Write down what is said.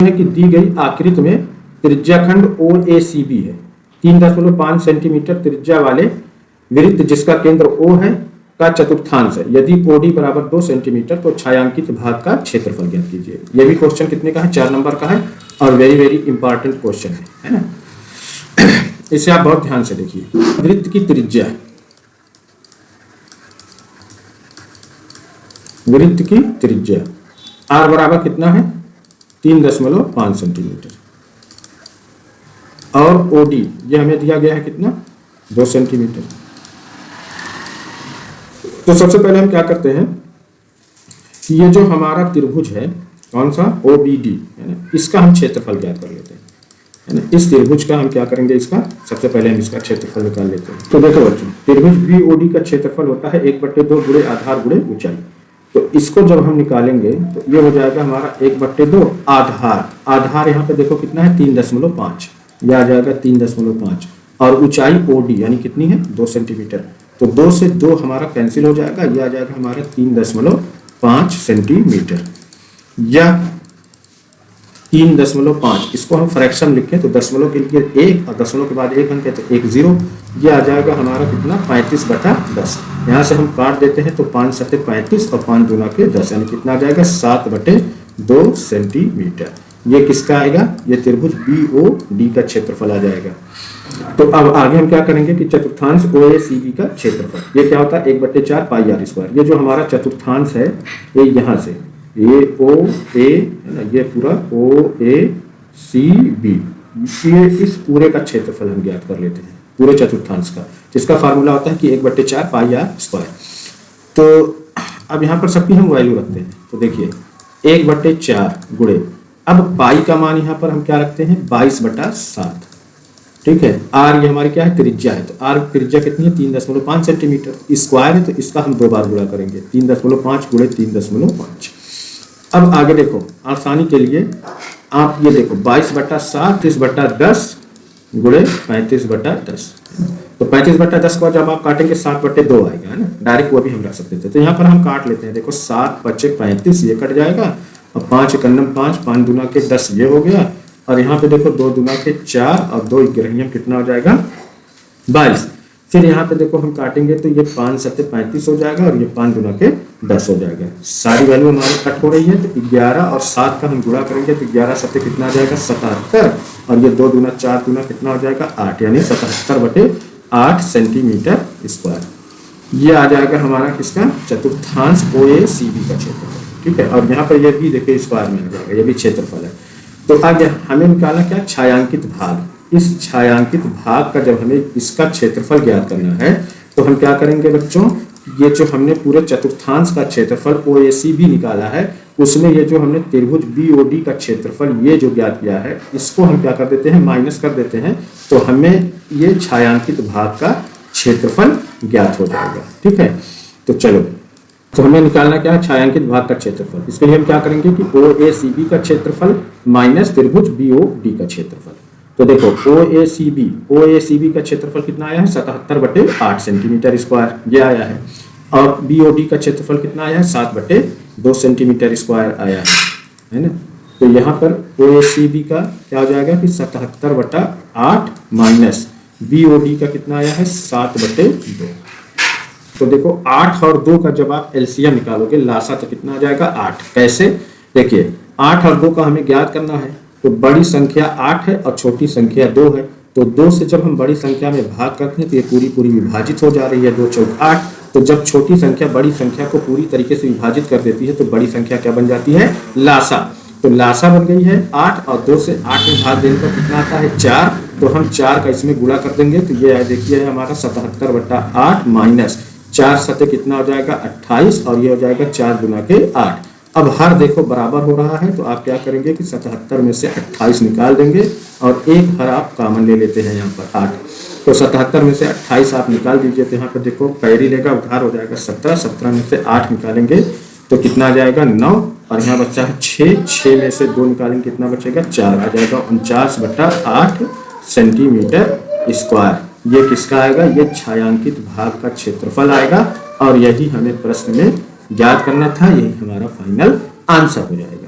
है कि दी गई आकृति में त्रिज्याखंड OACB है, 3.5 सेंटीमीटर त्रिज्या वाले वृत्त जिसका केंद्र O है का चतुर्थांश है। यदि OD बराबर 2 सेंटीमीटर तो छायांकित भाग का क्षेत्रफल ज्ञात कीजिए। यह भी क्वेश्चन कितने का है? 4 नंबर का है और वेरी वेरी इंपॉर्टेंट क्वेश्चन है ना। इसे आप बहुत ध्यान से देखिए। वृत्त की त्रिज्या, वृत्त की त्रिज्या R बराबर कितना है? 3.5 सेंटीमीटर और OD ये हमें दिया गया है कितना? 2 सेंटीमीटर। तो सबसे पहले हम क्या करते हैं कि ये जो हमारा त्रिभुज है कौन सा? OBD है ना, इसका हम क्षेत्रफल ज्ञात कर लेते हैं है ना। इस त्रिभुज का हम क्या करेंगे? इसका सबसे पहले हम इसका क्षेत्रफल निकाल लेते हैं। तो देखो बच्चों, त्रिभुज BOD का क्षेत्रफल होता है 1/2 गुणे आधार गुणे ऊंचाई। तो इसको जब हम निकालेंगे तो ये हो जाएगा हमारा 1/2 आधार। आधार यहाँ पे देखो कितना है? 3.5, यह आ जाएगा 3.5 और ऊंचाई OD यानी कितनी है? 2 सेंटीमीटर। तो 2 से 2 हमारा कैंसिल हो जाएगा, यह आ जाएगा हमारा 3.5 सेंटीमीटर या 3.5। इसको हम फ्रैक्शन लिखें तो दशमलव के लिए 1 और दशमलव के बाद 1 अंक है तो 1 0। यह आ जाएगा हमारा कितना? 35/10। यहाँ से हम काट देते हैं तो 5 7 35 और 5 दूना के 10 यानी कितना आ जाएगा? 7/2 सेंटीमीटर। ये किसका आएगा? ये त्रिभुज BOD का क्षेत्रफल आ जाएगा। तो अब आगे हम क्या करेंगे कि चतुर्थांश OACB का क्षेत्रफल ये क्या होता है? 1/4 पाई R स्क्वायर। ये जो हमारा चतुर्थांश है ये यहाँ से ये OA है ना, ये पूरा OACB, ये इस पूरे का क्षेत्रफल हम ज्ञात कर लेते हैं पूरे चतुर्थांश का, जिसका फार्मूला होता है कि 1/4 पाई R स्क्वायर। तो अब यहाँ पर सबकी हम वैल्यू रखते हैं। तो देखिए 1/4 गुणे, अब पाई का मान यहाँ पर हम क्या रखते हैं? 22/7। ठीक है। R ये हमारी क्या है? त्रिज्या है। तो R त्रिज्या कितनी है? 3.5 सेंटीमीटर। स्क्वायर है तो इसका हम 2 बार गुणा करेंगे, 3.5 गुणे 3.5। अब आगे देखो आसानी के लिए आप ये देखो 22/7 30/10 गुणे 35/10। तो 35/10 को जब आप काटेंगे 7/2 आएगा है ना, डायरेक्ट वो भी हम रख सकते थे। तो यहाँ पर हम काट लेते हैं। देखो 7 × 35 ये कट जाएगा और 5 × 5 5 दूना के 10 ये हो गया और यहाँ पे देखो 2 दूना के 4 और 2 ग्रहणियम कितना हो जाएगा? 22। फिर यहाँ पे देखो हम काटेंगे तो ये 5 7 35 हो जाएगा और ये 5 दूना के 10 हो जाएगा। सारी वैल्यू हमारी कट हो रही है तो 11 और 7 का हम गुणा करेंगे तो 11 7 कितना आ जाएगा? 77 और ये 2 दूना 4 दूना कितना हो जाएगा? 8 यानी 77/8 सेंटीमीटर स्क्वायर। ये आ जाएगा हमारा किसका? चतुर्थांश OACB का क्षेत्रफल। ठीक है। और यहाँ पर ये भी देखिए स्क्वायर में आ जाएगा, ये भी क्षेत्रफल है। तो आगे हमें निकालना क्या? छायांकित भाग। इस छायांकित भाग का जब हमें इसका क्षेत्रफल ज्ञात करना है तो हम क्या करेंगे बच्चों? ये जो हमने पूरे चतुर्थांश का क्षेत्रफल OACB निकाला है उसमें ये जो हमने त्रिभुज BOD का क्षेत्रफल ये जो ज्ञात किया है इसको हम क्या कर देते हैं? माइनस कर देते हैं। तो हमें ये छायांकित भाग का क्षेत्रफल ज्ञात हो जाएगा। ठीक है। तो चलो, तो हमें निकालना क्या है? छायांकित भाग का क्षेत्रफल। इसके लिए हम क्या करेंगे कि OACB का क्षेत्रफल माइनस त्रिभुज BOD का क्षेत्रफल। तो देखो OACB का क्षेत्रफल कितना आया है? 77/8 सेंटीमीटर स्क्वायर ये आया है और BOD का क्षेत्रफल कितना आया है? 7/2 सेंटीमीटर स्क्वायर आया है ना। तो यहाँ पर OACB का क्या हो जाएगा कि 77/8 माइनस BOD का कितना आया है? 7/2। तो देखो 8 और 2 का जब आप LCM निकालोगे लासा तो कितना आ जाएगा? 8। कैसे? देखिए 8 और 2 का हमें ज्ञात करना है तो बड़ी संख्या 8 है और छोटी संख्या 2 है। तो 2 से जब हम बड़ी संख्या में भाग करते हैं तो ये पूरी विभाजित हो जा रही है, 2 चौक 8। तो जब छोटी संख्या बड़ी संख्या को पूरी तरीके से विभाजित कर देती है तो बड़ी संख्या क्या बन जाती है? लासा। तो लासा बन गई है 8 और 2 से 8 में भाग देने पर कितना आता है? 4। तो हम 4 का इसमें गुणा कर देंगे तो ये देखिए हमारा 77/8 माइनस 4 7 कितना हो जाएगा? 28 और ये हो जाएगा 4 दूना के 8। अब हर देखो बराबर हो रहा है तो आप क्या करेंगे कि 77 में से 28 निकाल देंगे और एक हर आप कॉमन ले लेते हैं यहाँ पर 8। तो 77 में से 28 आप निकाल दीजिए तो यहाँ पर देखो कैरी लेगा उधार हो जाएगा 17। 17 में से 8 निकालेंगे तो कितना आ जाएगा? 9 और यहाँ बच्चा है 6। 6 में से 2 निकालेंगे कितना बचेगा? 4 आ जाएगा 49/8 सेंटीमीटर स्क्वायर। ये किसका आएगा? ये छायांकित भाग का क्षेत्रफल आएगा और यही हमें प्रश्न में ज्ञात करना था। यही हमारा फाइनल आंसर हो जाएगा।